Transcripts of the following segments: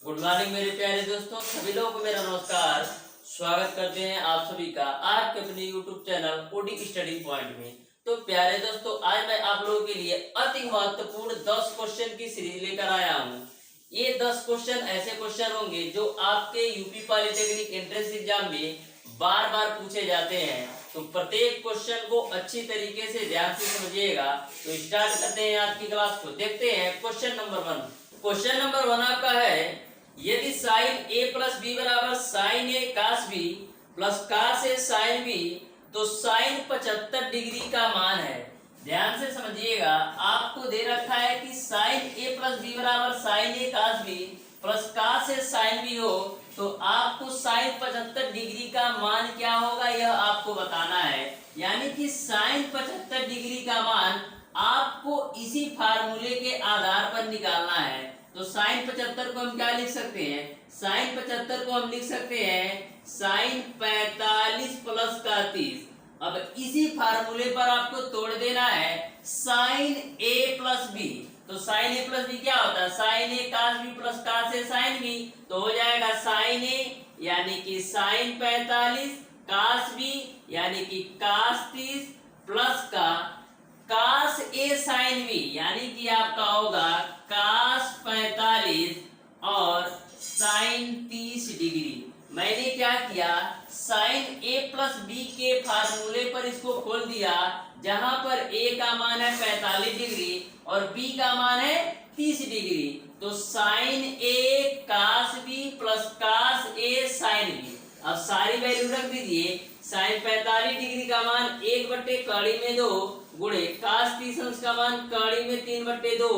Good morning मेरे प्यारे दोस्तों, सभी लोगों को मेरा नमस्कार। स्वागत करते हैं आप सभी का आज के अपने YouTube channel OD study point में। तो प्यारे दोस्तों, आज मैं आप लोगों के लिए अति महत्वपूर्ण 10 क्वेश्चन की सीरीज लेकर आया हूँ। ये 10 क्वेश्चन ऐसे क्वेश्चन होंगे जो आपके यूपी पॉलिटेक्निक एंट्रेंस एग्जाम में बार बार पूछे जाते हैं। तो प्रत्येक क्वेश्चन को अच्छी तरीके से ध्यान से समझिएगा। तो स्टार्ट करते हैं आज की क्लास को। देखते हैं क्वेश्चन नंबर 1। क्वेश्चन नंबर 1 आपका है, यदि साइन ए प्लस बी बराबर साइन ए कास बी प्लस कास ए साइन बी तो साइन 75 डिग्री का मान है। ध्यान से समझिएगा, आपको दे रखा है कि साइन ए प्लस बी बराबर साइन ए कास बी प्लस कास ए साइन बी हो, तो आपको साइन 75 डिग्री का मान क्या होगा यह आपको बताना है। यानी कि साइन 75 डिग्री का मान आपको इसी फार्मूले के आधार पर निकालना है। तो साइन 75 को हम क्या लिख सकते हैं? साइन 75 को हम लिख सकते हैं साइन 45 प्लस का 30। अब इसी फार्मूले पर आपको तोड़ देना है साइन ए प्लस बी। तो साइन ए प्लस बी क्या होता है? साइन ए कास बी प्लस कास ए साइन बी। तो हो जाएगा साइन ए यानी कि साइन 45 कास बी यानी कि कास 30 प्लस का कास ए साइन बी यानी कि आपका होगा कास 45 और साइन 30 डिग्री। मैंने क्या किया, साइन ए प्लस बी के फार्मूले पर इसको खोल दिया, जहां पर ए का मान है 45 डिग्री और बी का मान है 30 डिग्री। तो साइन ए कास बी प्लस कास ए साइन बी। अब सारी वैल्यू रख दीजिए। साइन 45 डिग्री का मान 1/2 गुणे कास 30 अंश का मान कड़ी में 3/2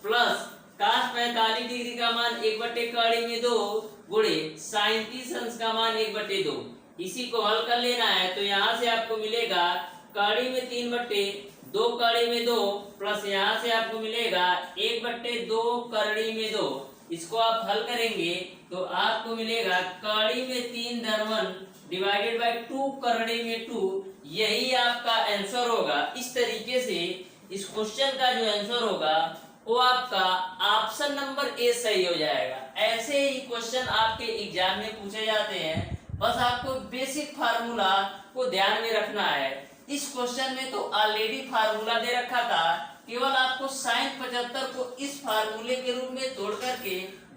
प्लस कास 45 डिग्री का मान 1/2 गुणे साइन 30 अंश का मान 1/2। इसी को हल कर लेना है। तो यहाँ से आपको मिलेगा कड़ी में 3/2 कड़ी में 2 प्लस यहाँ से आपको मिलेगा 1/2 कड़ी में 2। इसको आप हल करेंगे तो आपको मिलेगा कड़ी में 3 धर्मन डिवाइडेड बाय 2 करड़ी में 2। यही आपका आंसर होगा। इस तरीके से इस क्वेश्चन का जो आंसर होगा वो आपका ऑप्शन नंबर ए सही हो जाएगा। ऐसे ही क्वेश्चन आपके एग्जाम में पूछे जाते हैं, बस आपको बेसिक फार्मूला को ध्यान में रखना है। इस क्वेश्चन में तो ऑलरेडी फार्मूला दे रखा था, केवल आपको साइन 75 को इस फार्मूले के रूप में तोड़ करके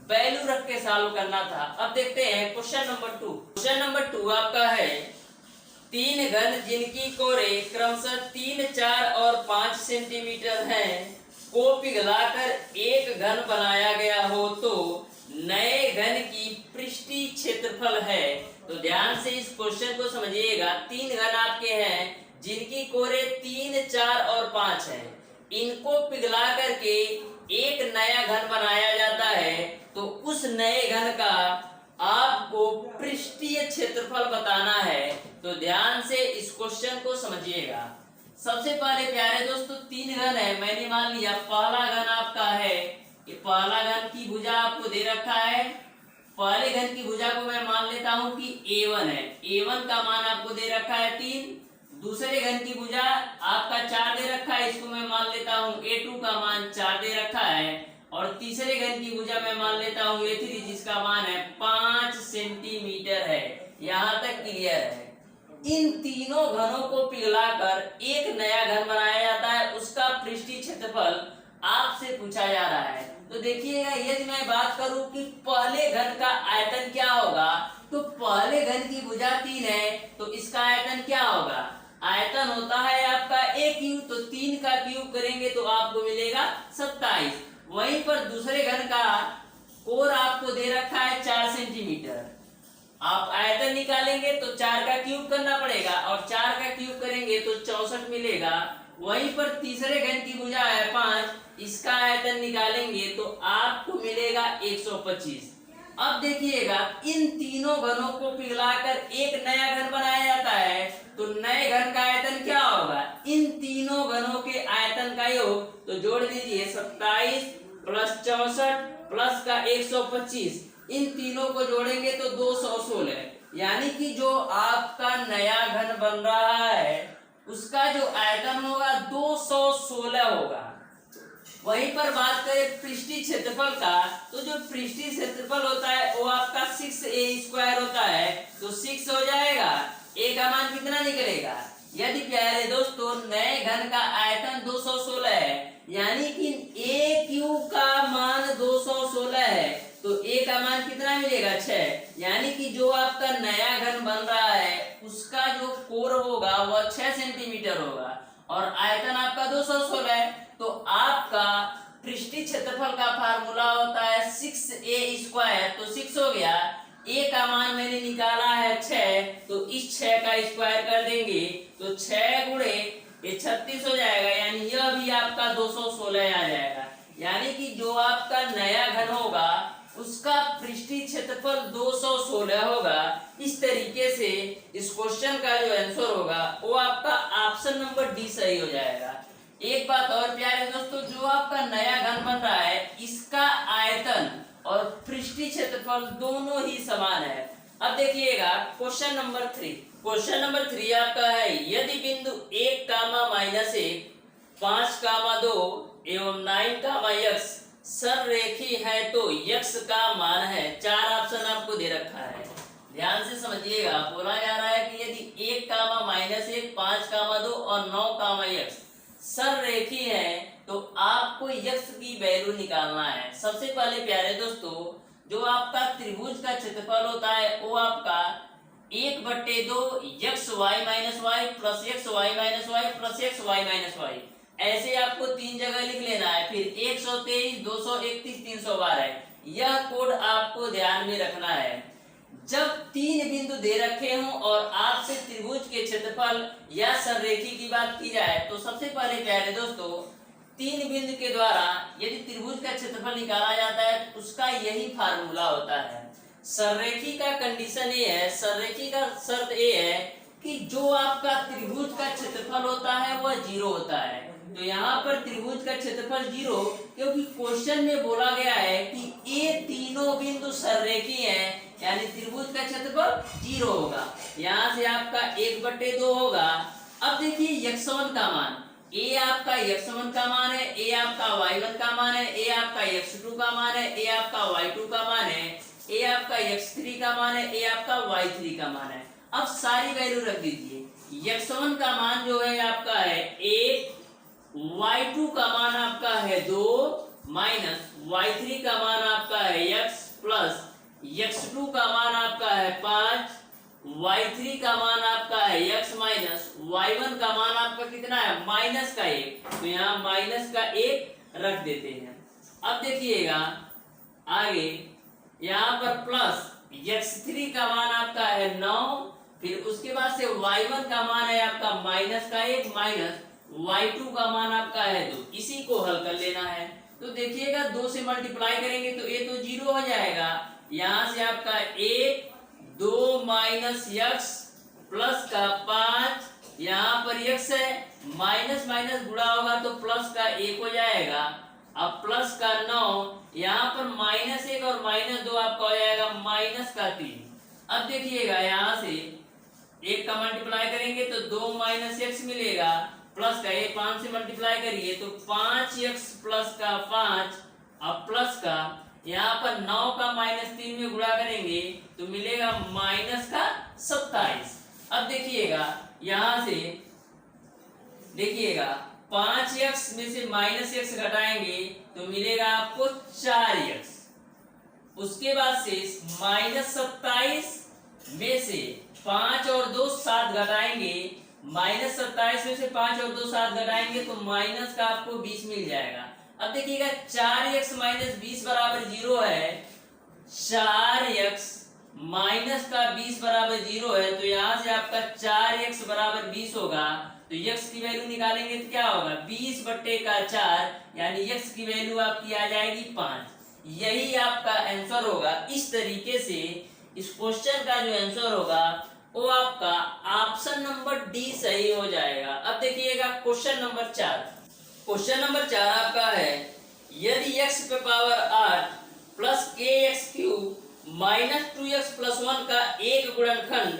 वैल्यू रख के सॉल्व करना था। अब देखते हैं क्वेश्चन नंबर 2। क्वेश्चन नंबर 2 आपका है, 3 घन जिनकी कोरे क्रमशः 3, 4 और 5 सेंटीमीटर हैं को पिघलाकर एक घन बनाया गया हो तो नए घन की पृष्ठीय क्षेत्रफल है। तो ध्यान से इस क्वेश्चन को समझिएगा। 3 घन आपके हैं जिनकी कोरे 3, 4 और 5 है। इनको पिघला करके एक नया घन बनाया जाता है। तो उस नए घन का आपको पृष्ठीय क्षेत्रफल बताना है। तो ध्यान से इस क्वेश्चन को समझिएगा। सबसे पहले प्यारे दोस्तों 3 घन है, मैंने मान लिया पहला घन आपका है, ये पहला घन की भुजा आपको दे रखा है। पहले घन की भुजा को मैं मान लेता हूं कि A1 है। A1 का मान आपको दे रखा है 3। दूसरे घन की भुजा आपका 4 दे रखा है, इसको मैं मान लेता हूं A2 का मान 4 दे रखा है। और तीसरे घन की भुजा मैं मान लेता हूं A3 जिसका मान है 5 सेंटीमीटर है। यहाँ तक क्लियर है। इन तीनों घनों को पिघलाकर एक नया घन बनाया जाता है, उसका पृष्ठीय क्षेत्रफल आपसे पूछा जा रहा है। तो देखिएगा, यदि मैं बात करूं कि पहले घन का आयतन क्या होगा, तो पहले घन की भुजा 3 है तो इसका आयतन क्या होगा? आयतन होता है आपका a क्यूब, तो 3 का क्यूब करेंगे तो आपको मिलेगा 27। वहीं पर दूसरे घन का कोर आपको दे रखा है 4 सेंटीमीटर। आप आयतन निकालेंगे तो 4 का क्यूब करना पड़ेगा और 4 का क्यूब करेंगे तो 64 मिलेगा। वहीं पर तीसरे घन की भुजा है 5, इसका आयतन निकालेंगे तो आपको मिलेगा 125। अब देखिएगा, इन तीनों घनों को पिघलाकर एक नया घन बनाया जाता है। तो नए घन का आयतन क्या होगा? इन तीनों घनों के आयतन का योग। तो जोड़ दीजिए 27 प्लस 64 प्लस का 125। इन तीनों को जोड़ेंगे तो 216। यानी कि जो आपका नया घन बन रहा है उसका जो आयतन होगा 216 होगा। वहीं पर बात करें पृष्ठीय क्षेत्रफल का, तो जो पृष्ठीय क्षेत्रफल होता है वो आपका 6a² होता है, तो 6 हो जाएगा। a का मान कितना निकलेगा? यदि प्यारे दोस्तों नए घन का आयतन 216 है, यानी कि AQ का मान 216 है, तो a का मान कितना मिलेगा? 6। यानी कि जो आपका नया घन बन रहा है उसका जो कोर होगा वह 6 सेंटीमीटर होगा और आयतन आपका 216 है। तो आपका पृष्ठीय क्षेत्रफल का फार्मूला होता है 6a², तो 6 हो गया। a का मान मैंने निकाला है 6, तो इस 6 का स्क्वायर कर देंगे तो 6 गुणे ये 36 हो जाएगा, यानी यह भी आपका 216 आ जाएगा। यानी कि जो आपका नया घन होगा उसका पृष्ठीय क्षेत्रफल 216 होगा। इस तरीके से इस क्वेश्चन का जो आंसर होगा वो आपका ऑप्शन नंबर डी सही हो जाएगा। एक बात और प्यारे दोस्तों, जो आपका नया घन बन रहा है इसका आयतन और पृष्ठीय क्षेत्रफल दोनों ही समान है। अब देखिएगा क्वेश्चन नंबर 3। क्वेश्चन नंबर 3 आपका है, यदि बिंदु 1, -1, 5, 2 एवं 9, x सररेखी है तो x का मान है। 4 ऑप्शन आपको दे रखा है, ध्यान से समझिएगा। बोला जा रहा है कि यदि 1, -1, 5, 2 और 9, x सररेखी है तो आपको x की वैल्यू निकालना है। सबसे पहले प्यारे दोस्तों जो आपका त्रिभुज का क्षेत्रफल होता है वो आपका 1/2 xy-y plus xy-y plus xy-y, ऐसे आपको 3 जगह लिख लेना है। फिर 123, 231, 312, यह कोड आपको ध्यान में रखना है। जब 3 बिंदु दे रखे हों और आपसे त्रिभुज के क्षेत्रफल या सररेखी की बात की जाए तो सबसे पहले प्यारे दोस्तों 3 बिंदु के द्वारा यदि त्रिभुज का क्षेत्रफल निकाला जाता है तो उसका यही फार्मूला होता है। सररेखी का कंडीशन ये है, सररेखी का शर्त ये है कि जो आपका त्रिभुज का क्षेत्रफल होता है वह 0 होता है। तो यहाँ पर त्रिभुज का क्षेत्रफल 0, क्योंकि क्वेश्चन में बोला गया है कि ये तीनों बिंदु सररेखी हैं, यानी त्रिभुज का क्षेत्रफल 0 होगा। यहाँ से आपका 1/2 होगा। अब देखिए x1 का मान, a आपका x1 का मान है, a आपका y1 का मान है, a आपका x2 का मान है, a आपका y2 का मान है, a आपका x3 का मान है, a आपका y3 का मान है। अब सारी वैल्यू रख दीजिए। x1 का मान जो है आपका है 1, y2 का मान आपका है 2 माइनस y3 का मान आपका है x प्लस x2 का मान आपका है 5, y3 का मान आपका है x माइनस y1 का मान आपका कितना है -1, तो यहाँ -1 रख देते हैं। अब देखिएगा आगे यहाँ पर प्लस x3 का मान आपका है 9, फिर उसके बाद से y1 का मान है आपका -1 माइनस y2 का मान आपका है 2। इसी को हल कर लेना है। तो देखिएगा 2 से मल्टीप्लाई करेंगे तो ये तो 0 हो जाएगा। यहाँ से आपका 1, 2 माइनस x प्लस का 5, यहाँ पर x है, माइनस माइनस गुणा होगा तो प्लस का 1 हो जाएगा। अब प्लस का 9, यहाँ पर -1 और -2 आपका हो जाएगा -3। अब देखिएगा यहाँ से 1 का मल्टीप्लाई करेंगे तो 2 माइनस x मिलेगा, प्लस का ये 5 से मल्टीप्लाई करिए तो 5x प्लस का 5, अब प्लस का यहाँ पर 9 का -3 में गुणा करेंगे तो मिलेगा -27। अब देखिएगा यहाँ से देखिएगा 5x में से -x घटाएंगे तो मिलेगा आपको 4x। उसके बाद से -27 में से 5 और 2 7 घटाएंगे, -27 में से 5 और 2 7 घटाएंगे तो माइनस का आपको 20 मिल जाएगा। अब देखिएगा 4x - 20 बराबर 0 है, 4x माइनस का 20 बराबर 0 है, तो यहाँ से आपका 4x बराबर 20 होगा। तो x की वैल्यू निकालेंगे तो क्या होगा 20/4, यानी x की वैल्यू आपकी आ जाएगी 5। यही आपका आंसर होगा। इस तरीके से इस क्वेश्चन का जो आंसर होगा वो आपका ऑप्शन नंबर डी सही हो जाएगा। अब देखिएगा क्वेश्चन नंबर 4। क्वेश्चन नंबर 4 आपका है, यदि x पे power 8 plus kx³ minus 2x plus 1 का एक गुणनखंड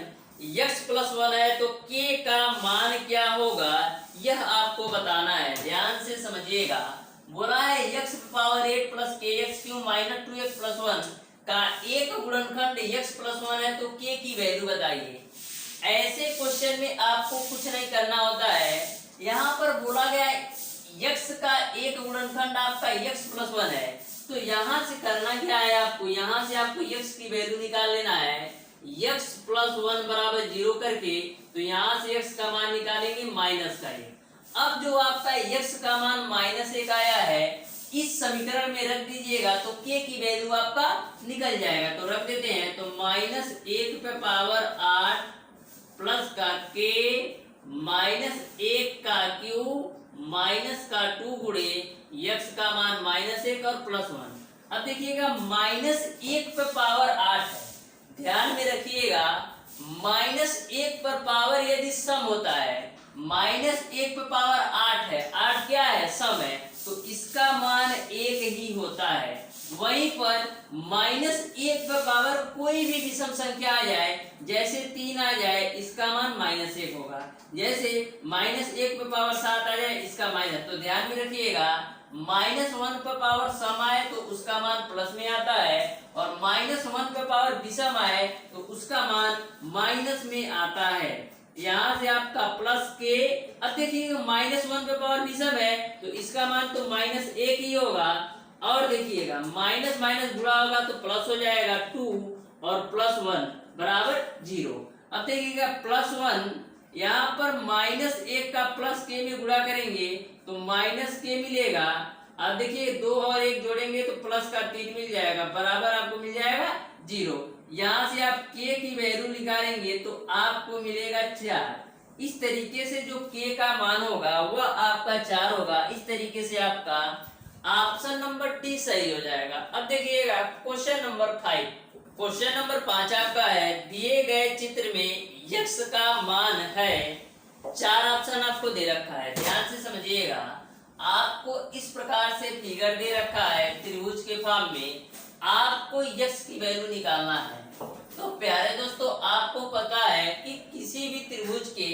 x प्लस 1 है तो k का मान क्या होगा, यह आपको बताना है। ध्यान से समझिएगा। बोला है x पावर 8 प्लस के x Q minus 2x plus 1 का एक गुणनखंड x प्लस 1 है, तो k की वैल्यू बताइए। ऐसे क्वेश्चन में आपको कुछ नहीं करना होता है। यहाँ पर बोला गया है x का एक गुणनखंड आपका x प्लस 1 है, तो यहाँ से करना क्या है आपको, यहाँ से आपको x की वैल्यू निकाल लेना है। x प्लस 1 बराबर 0 करके, तो यहाँ से x का मान निकालेंगे माइनस का 1। अब जो आपका x का मान -1 आया है, इस समीकरण में रख दीजिएगा तो k की वैल्यू आपका निकल जाएगा। तो रख देते हैं, तो -1 पे पावर 8 प्लस का k -1 का क्यूब माइनस का 2 गुणे x का मान -1 और प्लस 1। अब देखिएगा -1 पे पावर 8 है, ध्यान में रखिएगा -1 पर पावर यदि सम होता है, -1 पे पावर 8 है, 8 क्या है, सम है, तो इसका मान 1 ही होता है। वहीं पर -1 पे पावर कोई भी विषम संख्या आ जाए, जैसे 3 आ जाए, इसका मान -1 होगा। जैसे -1 पे पावर 7 आ जाए, इसका माइनस। तो ध्यान में रखिएगा -1 पे पावर सम आए तो उसका मान प्लस में आता है, और -1 पे पावर विषम आए तो उसका मान माइनस में आता है। यहाँ से आपका प्लस के, अब देखिएगा -1 पे पावर विषम है तो इसका मान तो -1 ही होगा। और देखिएगा माइनस माइनस जुड़ा होगा तो प्लस हो जाएगा 2 और प्लस 1 बराबर 0। अब देखिएगा प्लस 1, यहाँ पर -1 का प्लस के में गुणा करेंगे तो -k मिलेगा। अब देखिए 2 और 1 जोड़ेंगे तो प्लस का 3 मिल जाएगा, बराबर आपको मिल जाएगा 0। यहाँ से आप k की वैल्यू निकालेंगे तो आपको मिलेगा 4। इस तरीके से जो k का मान होगा वह आपका 4 होगा। इस तरीके से आपका ऑप्शन नंबर डी सही हो जाएगा। अब देखिएगा क्वेश्चन नंबर 5। क्वेश्चन नंबर 5 आपका है, दिए गए चित्र में x का मान है, 4 ऑप्शन आपको दे रखा है, ध्यान से समझिएगा। आपको इस प्रकार से फिगर दे रखा है त्रिभुज के फॉर्म में, आपको x की वैल्यू निकालना है। तो प्यारे दोस्तों, आपको पता है कि किसी भी त्रिभुज के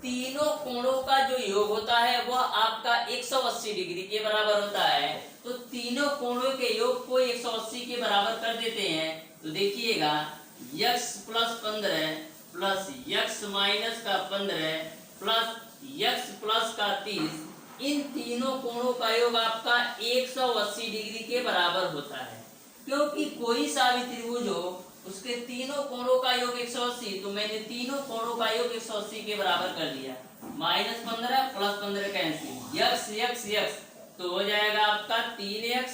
तीनों कोणों का जो योग होता है वह आपका 180 डिग्री के बराबर होता है। तो तीनों कोणों के योग को 180 के बराबर कर देते हैं। तो देखिएगा x plus 15 plus x minus का 15 प्लस x प्लस का 30, इन तीनों कोणों का योग आपका 180 डिग्री के बराबर होता है। क्योंकि कोई सा भी त्रिभुज हो उसके तीनों कोणों का योग 180, तो मैंने तीनों कोणों का योग 180 के बराबर कर दिया। -15 plus 15 cancel, x x x, तो हो जाएगा आपका 3x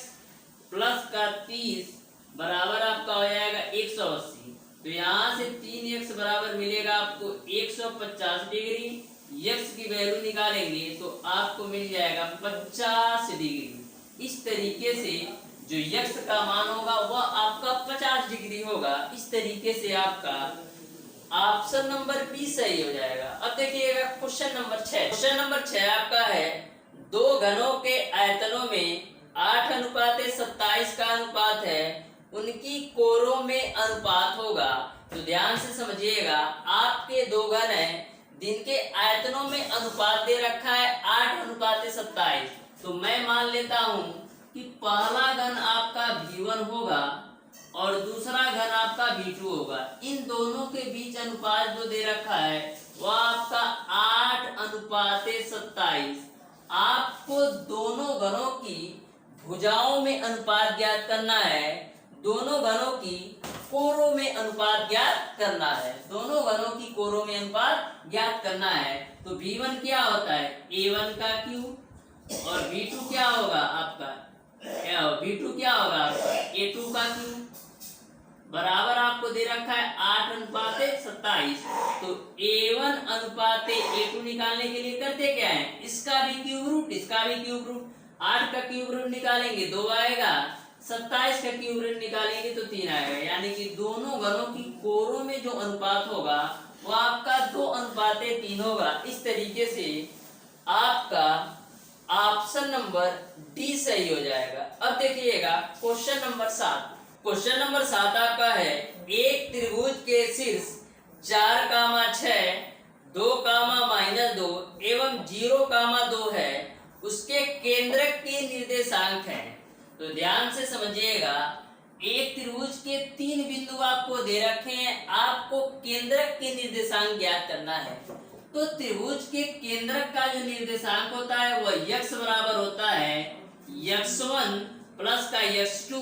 प्लस का 30 बराबर आपका हो जाएगा 180। तो यहाँ से 3x बराबर मिलेगा आपको 150 डिग्री। x की वैल्यू निकालेंगे तो आपको मिल जाएगा 50 डिग्री। इस तरीके से जो x का मान होगा वह आपका 50 डिग्री होगा। इस तरीके से आपका ऑप्शन नंबर बी सही हो जाएगा। अब देखिएगा क्वेश्चन नंबर 6। क्वेश्चन नंबर 6 आपका है, दो घनों के आयतनों में 8:27 का अनुपात है, उनकी कोरों में अनुपात होगा। तो ध्यान से समझिएगा, आपके दो घन हैं जिनके आयतनों में अनुपात दे रखा है 8:27। तो मैं मान लेता हूं कि पहला घन आपका V1 होगा और दूसरा घन आपका V2 होगा। इन दोनों के बीच अनुपात जो दे रखा है वह आपका 8:27। आपको दोनों घनों की भुजाओं में अनुपात ज्ञात करना है, दोनों घनों की कोरों में अनुपात ज्ञात करना है, दोनों घनों की कोरों में अनुपात ज्ञात करना है। तो V1 क्या होता है, A1 का क्यूब, और V2 क्या होगा आपका, V2 क्या होगा आपका A2 का क्यूब, बराबर आपको दे रखा है 8:27। तो A1 अनुपात A2 निकालने के लिए करते क्या है, इसका भी क्यूब रूट, इसका भी क्यूब रूट। 8 का क्यूब रूट निकालेंगे 2 आएगा, 27 का क्यूब रूट निकालेंगे तो 3 आएगा। यानी कि दोनों घनों की कोरों में जो अनुपात होगा वो आपका 2:3 होगा। इस तरीके से आपका ऑप्शन नंबर डी सही हो जाएगा। अब देखिएगा क्वेश्चन नंबर 7। क्वेश्चन नंबर 7 आपका है, एक त्रिभुज के शीर्ष 4, 6, 2, -2 एवं 0, 2 है, उसके केंद्रक के निर्देशांक हैं। तो ध्यान से समझिएगा, एक त्रिभुज के 3 बिंदु आपको दे रखे हैं, आपको केंद्रक के निर्देशांक ज्ञात करना है। तो त्रिभुज के केंद्रक का जो निर्देशांक होता है वह x बराबर होता है x1 प्लस का x2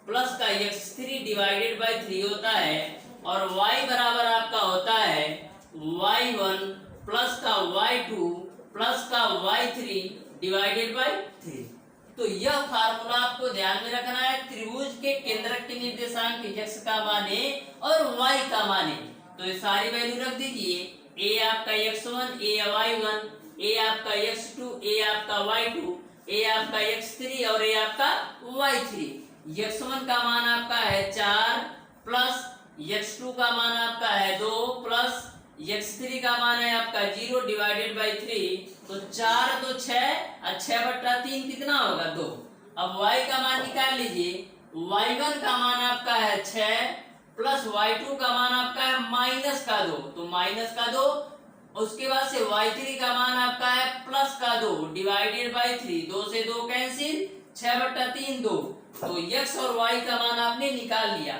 प्लस का x3 डिवाइडेड बाय 3 होता है, और y बराबर आपका होता है y1 प्लस का y2 प्लस का y3 डिवाइडेड बाय 3। तो यह फार्मूला आपको ध्यान में रखना है। त्रिभुज के केंद्रक के निर्देशांक x का मान a और y का मान a। तो ये सारी वैल्यू रख दीजिए, a आपका x1, a y1, a आपका x2, a आपका y2, a आपका x3 और a आपका y3। x1 का मान आपका है 4 प्लस x2 का मान आपका है 2 प्लस x3 का मान है आपका 0 डिवाइडेड बाई 3। तो 4 तो 6 और 6/3 कितना होगा 2। अब y का मान निकाल लीजिए, y1 का मान आपका है 6 प्लस y2 का मान आपका है माइनस का 2, तो माइनस का 2। उसके बाद से y3 का मान आपका है प्लस का 2 डिवाइडेड बाई 3। 2 से 2 कैंसिल, 6/3 2। तो x और y का मान आपने निकाल लिया।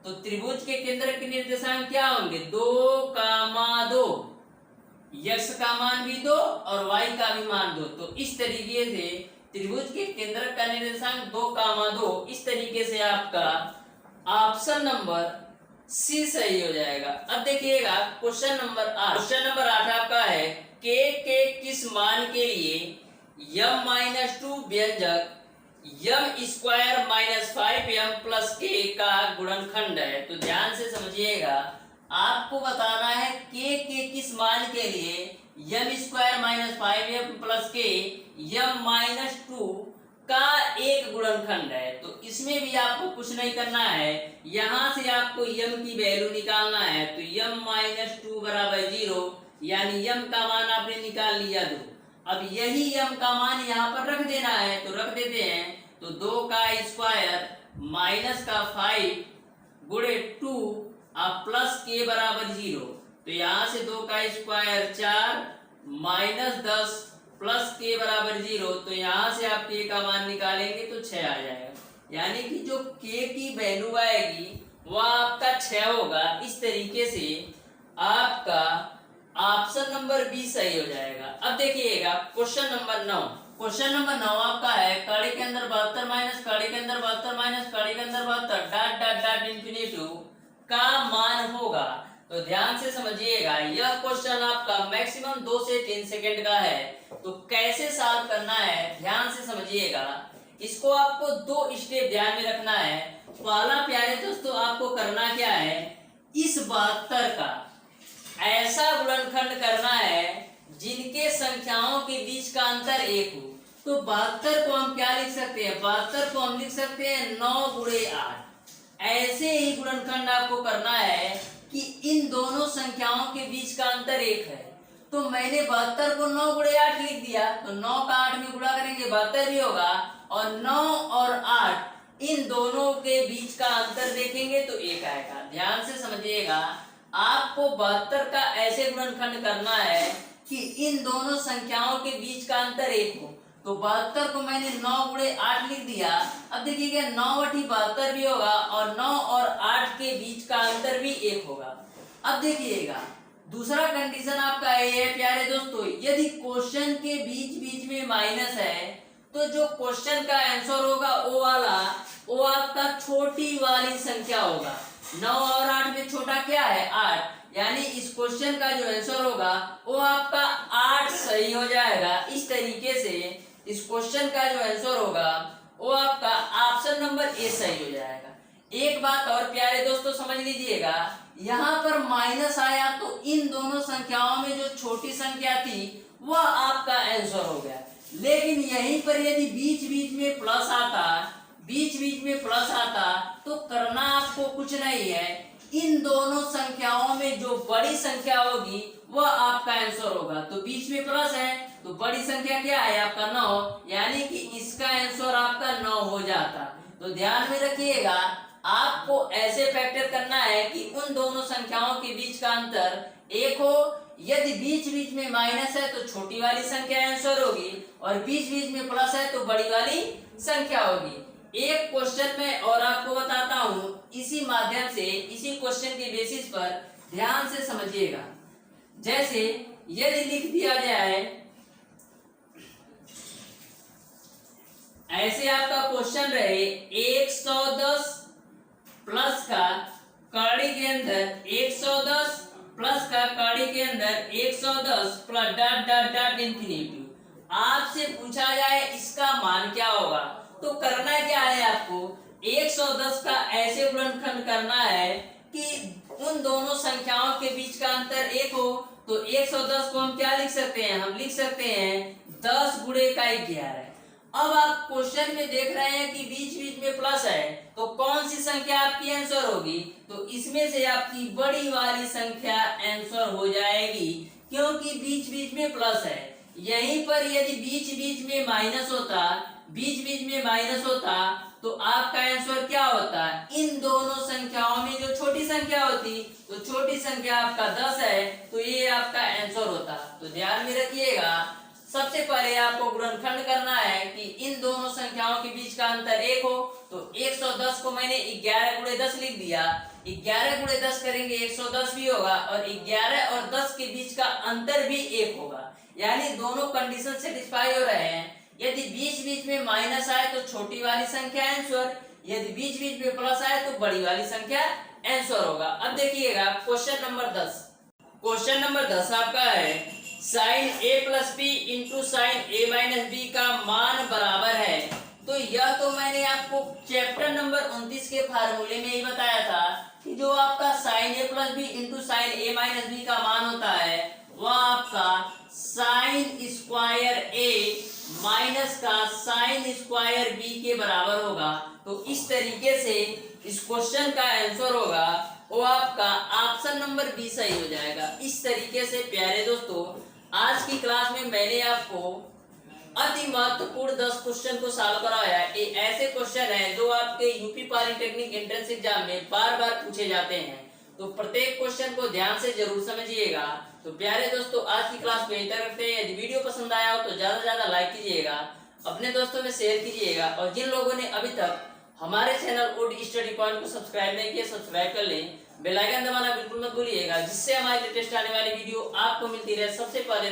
तो त्रिभुज के केंद्र के निर्देशांक क्या होंगे 2, x का मान भी 2 और y का भी मान 2। तो इस तरीके से त्रिभुज के केंद्र का निर्देशांक 2, इस तरीके से आपका ऑप्शन नंबर सी सही हो जाएगा। अब देखिएगा क्वेश्चन नंबर 8। क्वेश्चन नंबर 8 आपका है k के किस मान के लिए m-2 व्यंजक m² - 5m+k का गुणनखंड है। तो ध्यान से समझिएगा, आपको बताना है k के किस मान के लिए m² - 5m+k m-2 का एक गुणनखंड है। तो इसमें भी आपको कुछ नहीं करना है, यहाँ से आपको m की वैल्यू निकालना है। तो m-2 बराबर 0, यानी m का मान आपने निकाल लिया 2। अब यही m का मान यहाँ पर रख देना है, तो रख देते हैं। तो 2 का स्क्वायर माइनस का 5 गुणे 2 अब प्लस k बराबर 0। तो यहाँ से 2 का स्क्वायर 4 माइनस 10 प्लस k बराबर 0। तो यहाँ से आप k का मान निकालेंगे तो 6 आ जाएगा, यानी कि जो k की वैल्यू आएगी वह आपका 6 होगा। इस तरीके से आपका ऑप्शन नंबर बी सही हो जाएगा। अब देखिएगा क्वेश्चन नंबर 9। क्वेश्चन नंबर 9 आपका है कड़ी के अंदर 72 माइनस कड़ी के अंदर 72 माइनस कड़ी के अंदर 72 डॉट डॉट डॉट इंफिनिटी का मान होगा। तो ध्यान से समझिएगा, यह क्वेश्चन आपका मैक्सिमम 2 से 3 सेकंड का है। तो कैसे सॉल्व करना है ध्यान से समझिएगा। इसको आपको 2 स्टेप ध्यान में रखना है। पहला प्यारे दोस्तों आपको करना क्या है, इस 72 का ऐसा गुणनखंड करना है जिनके संख्याओं के बीच का अंतर 1 हो। तो 72 को हम क्या लिख सकते हैं, 72 को हम लिख सकते हैं 9 गुणे 8। ऐसे ही गुणनखंड आपको करना है कि इन दोनों संख्याओं के बीच का अंतर 1 है। तो मैंने 72 को 9 गुणे 8 लिख दिया, तो 9 का 8 में गुणा करेंगे 72 भी होगा, और 9 और 8 इन दोनों के बीच का अंतर देखेंगे तो 1 आएगा। ध्यान से समझिएगा, आपको 72 का ऐसे गुणनखंड करना है कि इन दोनों संख्याओं के बीच का अंतर 1 हो। तो 72 को मैंने 9 गुणे 8 लिख दिया। अब देखिएगा 9 × 72 भी होगा, और 9 और 8 के बीच का अंतर भी 1 होगा। अब देखिएगा दूसरा कंडीशन आपका ये है प्यारे दोस्तों, यदि क्वेश्चन के बीच बीच में माइनस है तो जो क्वेश्चन का आंसर होगा वो आपका छोटी वाली संख्या होगा। 9 और 8 में छोटा क्या है 8, यानी इस क्वेश्चन का जो आंसर होगा वो आपका 8 सही हो जाएगा। इस तरीके से इस क्वेश्चन का जो आंसर होगा वो आपका ऑप्शन नंबर ए सही हो जाएगा। एक बात और प्यारे दोस्तों समझ लीजिएगा, यहाँ पर माइनस आया तो इन दोनों संख्याओं में जो छोटी संख्या थी वह आपका आंसर हो गया। लेकिन यहीं पर यदि बीच बीच में प्लस आता तो करना आपको कुछ नहीं है, इन दोनों संख्याओं में जो बड़ी संख्या होगी वह आपका आंसर होगा। तो बीच में प्लस है तो बड़ी संख्या क्या है आपका 9, यानी कि इसका आंसर आपका 9 हो जाता। तो ध्यान में रखिएगा, आपको ऐसे फैक्टर करना है कि उन दोनों संख्याओं के बीच का अंतर 1 हो, यदि बीच बीच में माइनस है तो छोटी वाली संख्या आंसर होगी, और बीच बीच में प्लस है तो बड़ी वाली संख्या होगी। एक क्वेश्चन में और आपको बताता हूं, इसी माध्यम से इसी क्वेश्चन के बेसिस पर ध्यान से समझिएगा। जैसे यदि लिख दिया जाए, ऐसे आपका क्वेश्चन रहे 110 प्लस का कड़ी के अंदर 110 प्लस का कड़ी के अंदर 110 plus dot dot dot infinity. आपसे पूछा जाए इसका मान क्या होगा, तो करना क्या है आपको, 110 का ऐसे गुणनखंड करना है कि उन दोनों संख्याओं के बीच का अंतर 1 हो। तो 110 को हम क्या लिख सकते हैं, हम लिख सकते हैं 10 गुणे का 11। अब आप क्वेश्चन में देख रहे हैं कि बीच बीच में प्लस है, तो कौन सी संख्या आपकी आंसर होगी, तो इसमें से आपकी बड़ी वाली संख्या आंसर हो जाएगी, क्योंकि बीच बीच में प्लस है। यहीं पर यदि बीच बीच में माइनस होता, बीच बीच में माइनस होता तो आपका आंसर क्या होता, इन दोनों संख्याओं में जो छोटी संख्या होती, तो छोटी संख्या आपका 10 है, तो ये आपका आंसर होता। तो ध्यान में रखिएगा, सबसे पहले आपको गुणनखंड करना है कि इन दोनों संख्याओं के बीच का अंतर 1 हो। तो 110 को मैंने 11 गुणे 10 लिख दिया, 11 गुणे 10 करेंगे 110 भी होगा, और 11 और 10 के बीच का अंतर भी 1 होगा, यानी दोनों कंडीशन सेटिस्फाई हो रहे हैं। यदि बीच बीच में माइनस आए तो छोटी वाली संख्या आंसर, यदि बीच बीच में प्लस आए तो बड़ी वाली संख्या आंसर होगा। अब देखिएगा क्वेश्चन नंबर 10। क्वेश्चन नंबर 10 आपका है sine a plus B into sine a minus B का मान बराबर है। तो यह तो मैंने आपको चैप्टर नंबर 29 के फार्मूले में ही बताया था कि जो आपका sine a plus B into sine a minus B का मान होता है वह आपका साइन स्क्वायर a माइनस का साइन स्क्वायर b के बराबर होगा। तो इस तरीके से इस क्वेश्चन का आंसर होगा वो आपका ऑप्शन नंबर बी सही हो जाएगा। इस तरीके से प्यारे दोस्तों, आज की क्लास में मैंने आपको अति महत्वपूर्ण 10 क्वेश्चन को सॉल्व कराया। ये ऐसे क्वेश्चन हैं जो आपके यूपी पॉलिटेक्निक एंट्रेंस एग्जाम में बार बार पूछे जाते हैं, तो प्रत्येक क्वेश्चन को ध्यान से जरूर समझिएगा। तो प्यारे दोस्तों, आज की क्लास में इतना रखते हैं। यदि वीडियो पसंद आया हो तो ज्यादा से ज्यादा लाइक कीजिएगा, अपने दोस्तों में शेयर कीजिएगा, और जिन लोगों ने अभी तक हमारे चैनल ओडी स्टडी पॉइंट को सब्सक्राइब नहीं किया, सब्सक्राइब कर लें। बेल आइकन दबाना बिल्कुल मत भूलिएगा, जिससे हमारी लेटेस्ट आने वाली वीडियो आपको मिलती रहे सबसे पहले।